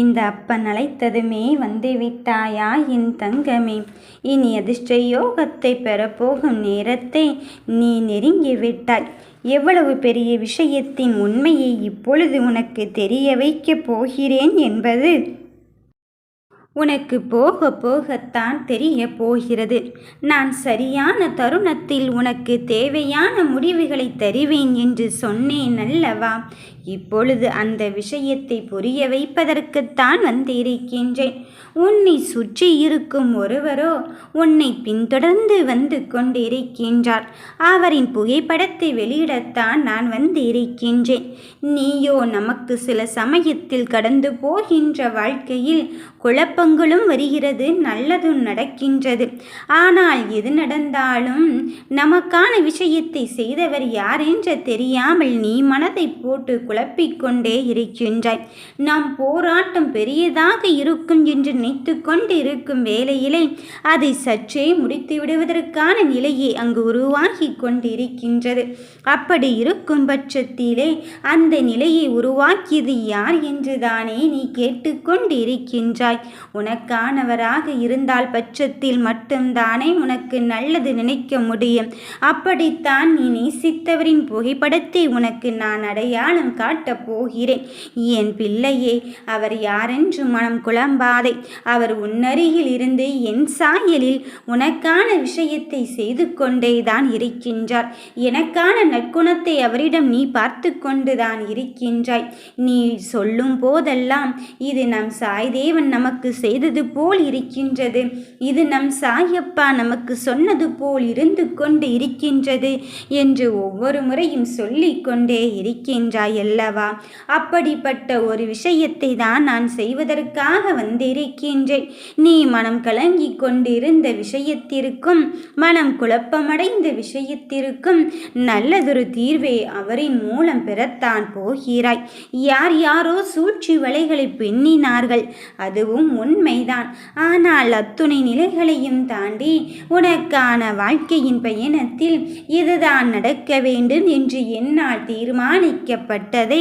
இந்த அப்பன் அழைத்ததுமே வந்து விட்டாயா என் தங்கமே. இனி அதிர்ஷ்ட யோகத்தை பெறப்போகும் நேரத்தை நீ நெருங்கி விட்டாய். எவ்வளவு பெரிய விஷயத்தின் உண்மையை இப்பொழுது உனக்கு தெரிய வைக்கப் போகிறேன் என்பது உனக்கு போக போகத்தான் தெரிய போகிறது. நான் சரியான தருணத்தில் உனக்கு தேவையான முடிவுகளை தருவேன் என்று சொன்னேன் அல்லவா? இப்பொழுது அந்த விஷயத்தை புரிய வைப்பதற்குத்தான் வந்திருக்கின்றேன். உன்னை சுற்றி இருக்கும் ஒருவரோ உன்னை பின்தொடர்ந்து வந்து கொண்டிருக்கின்றார். அவரின் புகைப்படத்தை வெளியிடத்தான் நான் வந்திருக்கின்றேன். நீயோ நமக்கு சில சமயத்தில் கடந்து போகின்ற வாழ்க்கையில் குழப்பங்களும் வருகிறது, நல்லதும் நடக்கின்றது. ஆனால் எது நடந்தாலும் நமக்கான விஷயத்தை செய்தவர் யார் என்று தெரியாமல் நீ மனதை போட்டு குழப்பிக்கொண்டே இருக்கின்றாய். நாம் போராட்டம் பெரியதாக இருக்கும் என்று நினைத்து கொண்டு இருக்கும் வேளையிலே அதை சற்றே முடித்து விடுவதற்கான நிலையை அங்கு உருவாகி கொண்டிருக்கின்றது. அப்படி இருக்கும் பட்சத்திலே அந்த நிலையை உருவாக்கியது யார் என்றுதானே நீ கேட்டுக்கொண்டு இருக்கின்றாய். உனக்கானவராக இருந்தால் பட்சத்தில் மட்டும்தானே உனக்கு நல்லது நினைக்க முடியும். அப்படித்தான் நீ நேசித்தவரின் புகைப்படத்தை உனக்கு நான் அடையாளம் காட்டப் போகிறேன். என் பிள்ளையே, அவர் யாரென்று மனம் குழம்பாதே. அவர் உன்னருகில் இருந்து என் சாயலில் உனக்கான விஷயத்தை செய்து கொண்டேதான் இருக்கின்றார். எனக்கான நற்குணத்தை அவரிடம் நீ பார்த்து கொண்டுதான் இருக்கின்றாய். நீ சொல்லும் போதெல்லாம் இது நம் சாய்தேவன் நமக்கு செய்தது போல் இருக்கின்றது, இது நம் சாயப்பா நமக்கு சொன்னது போல் இருந்து கொண்டு இருக்கின்றது என்று ஒவ்வொரு முறையும் சொல்லிக்கொண்டே இருக்கின்றாய் அல்லவா? அப்படிப்பட்ட ஒரு விஷயத்தை தான் நான் செய்வதற்காக வந்திருக்கின்றேன். நீ மனம் கலங்கி கொண்டிருந்த விஷயத்திற்கும் மனம் குழப்பமடைந்த விஷயத்திற்கும் நல்லதொரு தீர்வை அவரின் மூலம் பெறத்தான் போகிறாய். யார் யாரோ சூழ்ச்சி வலைகளை பின்னினார்கள், அதுவும் உண்மைதான். ஆனால் அத்துணை நிலைகளையும் தாண்டி உனக்கான வாழ்க்கையின் பயணத்தில் இதுதான் நடக்க வேண்டும் என்று என்னால் தீர்மானிக்கப்பட்டதை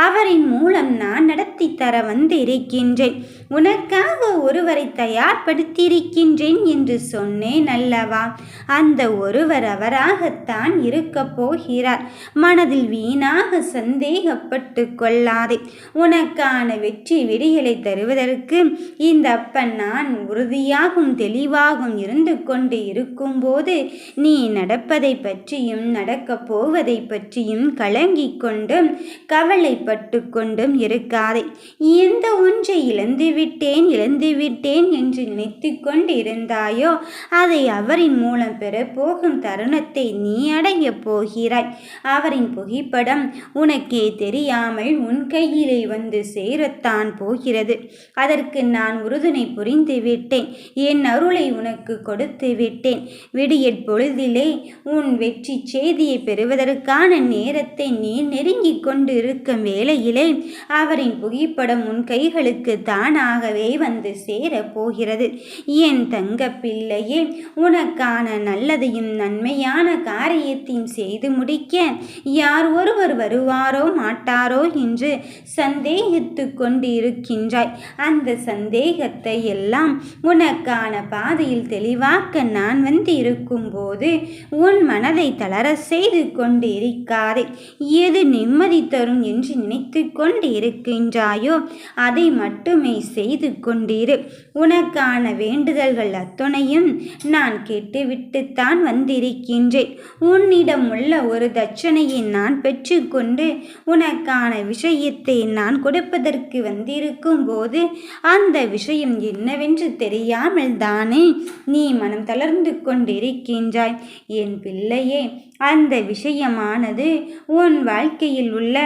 அவரின் மூலம் நான் நடத்தி தர வந்திருக்கின்றேன். உனக்காக ஒருவரை தயார்படுத்தியிருக்கின்றேன் என்று சொன்னேன் அல்லவா? அந்த ஒருவர் அவராகத்தான் இருக்க போகிறார். மனதில் வீணாக சந்தேகப்பட்டு கொள்ளாதே. உனக்கான வெற்றி விடிகளை தருவதற்கு இந்த அப்பன் நான் உறுதியாகவும் தெளிவாகவும் இருந்து கொண்டு இருக்கும்போது நீ நடப்பதை பற்றியும் நடக்கப் போவதை பற்றியும் கலங்கிக் கொண்டும் கவலைப்பட்டு கொண்டும் இருக்காதே. எந்த ஒன்றை இழந்துவிட்டேன் என்று நினைத்து கொண்டு இருந்தாயோ அதை அவரின் மூலம் பெறப்போகும் தருணத்தை நீ அடைய போகிறாய். அவரின் புகைப்படம் உனக்கே தெரியாமல் உன் கையிலே வந்து சேரத்தான் போகிறது. அதற்கு நான் உறுதுணை புரிந்து விட்டேன். என் அருளை உனக்கு கொடுத்து விட்டேன். விடியற் பொழுதிலே உன் வெற்றி செய்தியை பெறுவதற்கான நேரத்தை நீ நெருங்கி கொண்டு இருக்கும் வேளையிலே அவரின் புகைப்படம் உன் கைகளுக்கு தானாகவே வந்து சேர போகிறது. என் தங்க பிள்ளையே, உனக்கான நல்லதையும் நன்மையான காரியத்தையும் செய்து முடிக்க யார் ஒருவர் வருவாரோ மாட்டாரோ என்று சந்தேகித்து கொண்டு இருக்கின்றாய். அந்த சந்தேகத்தை எல்லாம் உனக்கான பாதையில் தெளிவாக்க நான் வந்து இருக்கும்போது உன் மனதை தளர செய்து கொண்டு இருக்காதே. எது நிம்மதி தரும் என்று நினைத்து கொண்டு இருக்கின்றாயோ அதை மட்டுமே செய்து கொண்டிரு. உனக்கான வேண்டுதல்கள் அத்துணையும் நான் கேட்டுவிட்டுத்தான் வந்திருக்கின்றேன். உன்னிடம் உள்ள ஒரு தட்சணையை நான் பெற்றுக்கொண்டு உனக்கான விஷயத்தை நான் கொடுப்பதற்கு வந்திருக்கும் போது அந்த விஷயம் என்னவென்று தெரியாமல் தானே நீ மனம் தளர்ந்து கொண்டிருக்கின்றாய். என் பிள்ளையே, அந்த விஷயமானது உன் வாழ்க்கையில் உள்ள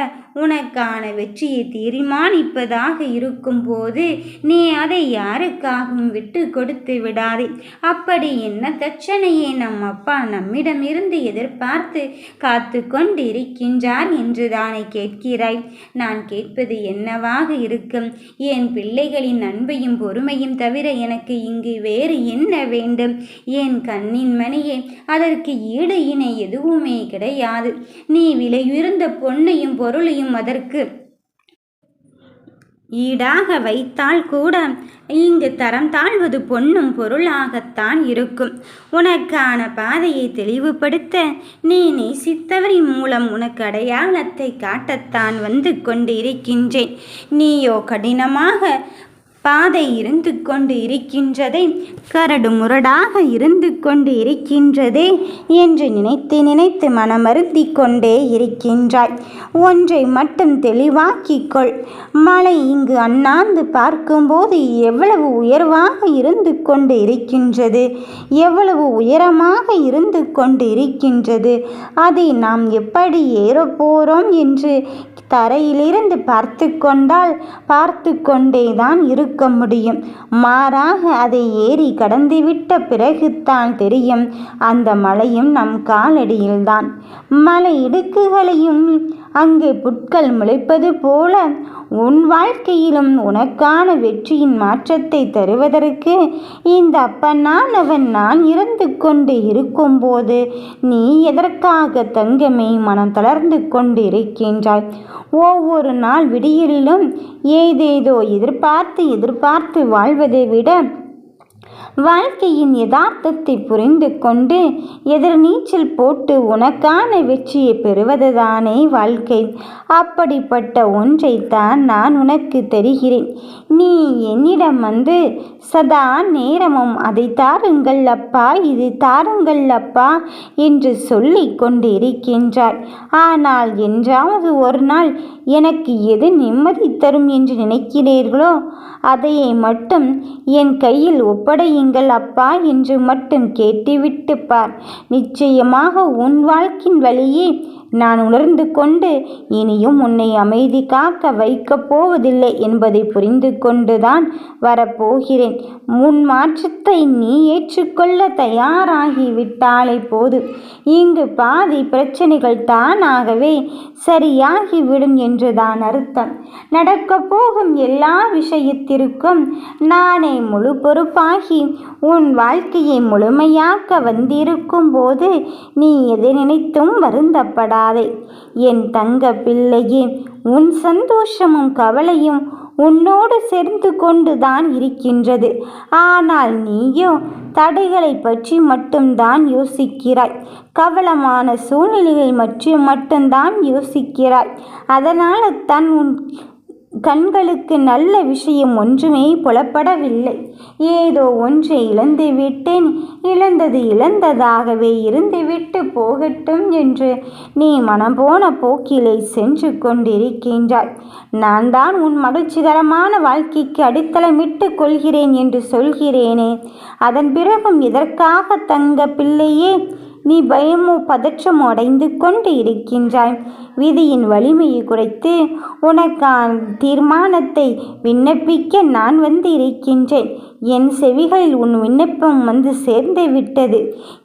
உனக்கான வெற்றியை தீர்மானிப்பதாக இருக்கும்போது நீ அதை யாருக்காகவும் விட்டு கொடுத்து விடாதே. அப்படி என்ன தட்சணையை நம் அப்பா நம்மிடமிருந்து எதிர்பார்த்து காத்து கொண்டு இருக்கின்றார் என்று தானே கேட்கிறாய். நான் கேட்பது என்னவாக இருக்கும்? என் பிள்ளைகளின் அன்பையும் பொறுமையும் தவிர எனக்கு இங்கு வேறு என்ன வேண்டும்? என் கண்ணின் மணியே, அதற்கு ஈடு இணை எதுவுமே கிடையாது. நீ விலையுயர்ந்த பொன்னையும் பொருளையும் அதற்கு ஈடாக வைத்தால் கூட இங்கு தரம் தாழ்வது பொன்னும் பொருளாகத்தான் இருக்கும். உனக்கான பாதையை தெளிவுபடுத்த நீ நேசித்தவரின் மூலம் உனக்கு அடையாளத்தை காட்டத்தான் வந்து கொண்டு இருக்கின்றேன். நீயோ கடினமாக பாதை இருந்து கொண்டு இருக்கின்றதே, கரடு முரடாக இருந்து கொண்டு இருக்கின்றதே என்று நினைத்து நினைத்து மனமருந்தி கொண்டே இருக்கின்றாய். ஒன்றை மட்டும் தெளிவாக்கிக்கொள். மலை இங்கு அண்ணாந்து பார்க்கும்போது எவ்வளவு உயர்வாக இருந்து கொண்டு இருக்கின்றது, எவ்வளவு உயரமாக இருந்து கொண்டு இருக்கின்றது. அதை நாம் எப்படி ஏறப்போகிறோம் என்று தரையிலிருந்து பார்த்து கொண்டால் பார்த்து கொண்டேதான் இருக்க முடியும். மாறாக அதை ஏறி கடந்துவிட்ட பிறகுத்தான் தெரியும் அந்த மலையும் நம் காலடியில்தான். மலை இடுக்குகளையும் அங்கே புட்கள் முளைப்பது போல உன் வாழ்க்கையிலும் உனக்கான வெற்றியின் மாற்றத்தை தருவதற்கு இந்த அப்பனானவன் நான் இருந்து கொண்டு இருக்கும்போது நீ எதற்காக தங்கமே மனம் தளர்ந்து கொண்டு இருக்கின்றாய்? ஒவ்வொரு நாள் விடியலிலும் ஏதேதோ எதிர்பார்த்து வாழ்வதை விட வாழ்க்கையின் யதார்த்தத்தை புரிந்து கொண்டு எதிர்நீச்சல் போட்டு உனக்கான வெற்றியை பெறுவதுதானே வாழ்க்கை. அப்படிப்பட்ட ஒன்றைத்தான் நான் உனக்கு தருகிறேன். நீ என்னிடம் வந்து சதா நேரமும் அதை தாருங்கள் அப்பா, இது தாருங்கள் அப்பா என்று சொல்லி கொண்டு இருக்கின்றாய். ஆனால் என்றாவது ஒரு நாள் எனக்கு எது நிம்மதி தரும் என்று நினைக்கிறீர்களோ அதையே மட்டும் என் கையில் ஒப்படையுங்கள் அப்பா என்று மட்டும் கேட்டுவிட்டு பார். நிச்சயமாக உன் வாழ்க்கையின் வழியே நான் உணர்ந்து கொண்டு இனியும் உன்னை அமைதி காக்க வைக்கப் போவதில்லை என்பதை புரிந்து கொண்டுதான் வரப்போகிறேன். முன் மாற்றத்தை நீ ஏற்றுக்கொள்ள தயாராகிவிட்டாலே போது இங்கு பாதி பிரச்சனைகள் தானாகவே சரியாகிவிடும் என்றுதான் அர்த்தம். நடக்கப் போகும் எல்லா விஷயத்திற்கும் நானே முழு பொறுப்பாகி உன் வாழ்க்கையை முழுமையாக்க வந்திருக்கும் போது நீ எதை நினைத்தும் வருந்தப்படாதே. என் தங்க பிள்ளையே, உன் சந்தோஷமும் கவலையும் உன்னோடு சேர்ந்து கொண்டுதான் இருக்கின்றது. ஆனால் நீயோ தடைகளை பற்றி மட்டும்தான் யோசிக்கிறாய். கவலமான சூழ்நிலைகளை பற்றி மட்டும்தான் யோசிக்கிறாய். அதனால் தான் உன் கண்களுக்கு நல்ல விஷயம் ஒன்றுமே புலப்படவில்லை. ஏதோ ஒன்றை இழந்து விட்டேன், இழந்தது இழந்ததாகவே இருந்துவிட்டு போகட்டும் என்று நீ மனம் போன போக்கிலே சென்று கொண்டிருக்கின்றாய். நான் தான் உன் மகிழ்ச்சிகரமான வாழ்க்கைக்கு அடித்தளமிட்டு கொள்கிறேன் என்று சொல்கிறேனே, அதன் பிறகும் எதற்காக தங்க பிள்ளையே நீ பயமோ பதற்றமோ அடைந்து கொண்டு இருக்கின்றாய்? விதியின் வலிமையை குறைத்து உனக்கான தீர்மானத்தை விண்ணப்பிக்க நான் வந்து இருக்கின்றேன். என் செவிகளில் உன் விண்ணப்பம் வந்து சேர்ந்து விட்டது.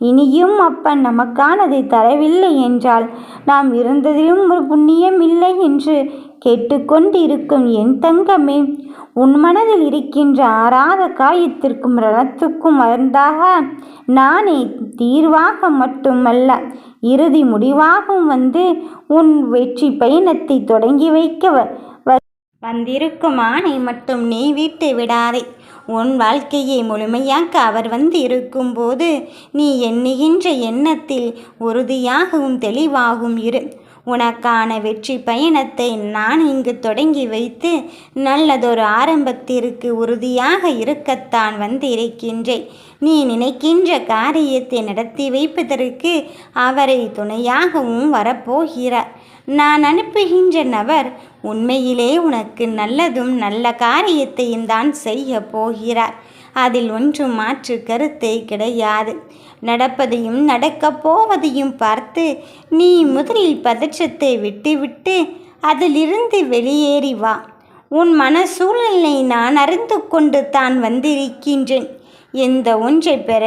இனியும் அப்பன் நமக்கானதை தரவில்லை என்றால் நாம் இருந்ததிலும் ஒரு புண்ணியம் இல்லை என்று கேட்டுக்கொண்டு இருக்கும் என் தங்கமே, உன் மனதில் இருக்கின்ற ஆறாத காயத்திற்கும் ரணத்துக்கும் மருந்தாக நானே தீர்வாக மட்டுமல்ல இறுதி முடிவாகவும் வந்து உன் வெற்றி பயணத்தை தொடங்கி வைக்க வந்திருக்கும் ஆணை மட்டும் நீ விட்டு விடாதே. உன் வாழ்க்கையை முழுமையாக்க அவர் வந்து இருக்கும்போது நீ எண்ணுகின்ற எண்ணத்தில் உறுதியாகவும் தெளிவாகவும் இரு. உனக்கான வெற்றி பயணத்தை நான் இங்கு தொடங்கி வைத்து நல்லதொரு ஆரம்பத்திற்கு உறுதியாக இருக்கத்தான் வந்து இருக்கின்றேன். நீ நினைக்கின்ற காரியத்தை நடத்தி வைப்பதற்கு அவரை துணையாகவும் வரப்போகிறார். நான் அனுப்புகின்ற நபர் உண்மையிலே உனக்கு நல்லதும் நல்ல காரியத்தையும் தான் செய்ய போகிறார். அதில் ஒன்றும் மாற்று கருத்தை கிடையாது. நடப்பதையும் நடக்கப் போவதையும் பார்த்து நீ முதலில் பதற்றத்தை விட்டுவிட்டு அதிலிருந்து வெளியேறி வா. உன் மன சூழ்நிலை நான் அறிந்து கொண்டு தான் வந்திருக்கின்றேன். எந்த ஒன்றை பெற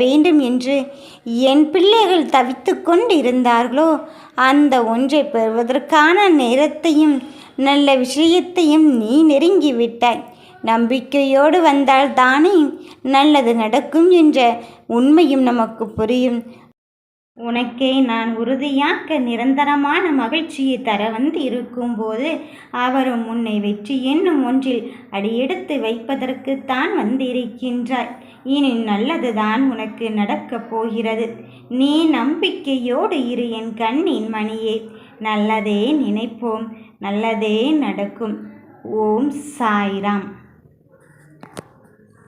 வேண்டும் என்று என் பிள்ளைகள் தவித்து கொண்டு இருந்தார்களோ அந்த ஒன்றை பெறுவதற்கான நேரத்தையும் நல்ல விஷயத்தையும் நீ நெருங்கிவிட்டாய். நம்பிக்கையோடு வந்தால் தானே நல்லது நடக்கும் என்ற உண்மையும் நமக்கு புரியும். உனக்கே நான் உறுதியாக்க நிரந்தரமான மகிழ்ச்சியை தர வந்து இருக்கும்போது அவரும் உன்னை வெற்றி என்னும் ஒன்றில் அடியெடுத்து வைப்பதற்குத்தான் வந்திருக்கின்றாய். இனி நல்லதுதான் உனக்கு நடக்கப் போகிறது. நீ நம்பிக்கையோடு இரு என் கண்ணின் மணியே. நல்லதே நினைப்போம், நல்லதே நடக்கும். ஓம் சாய்ராம்.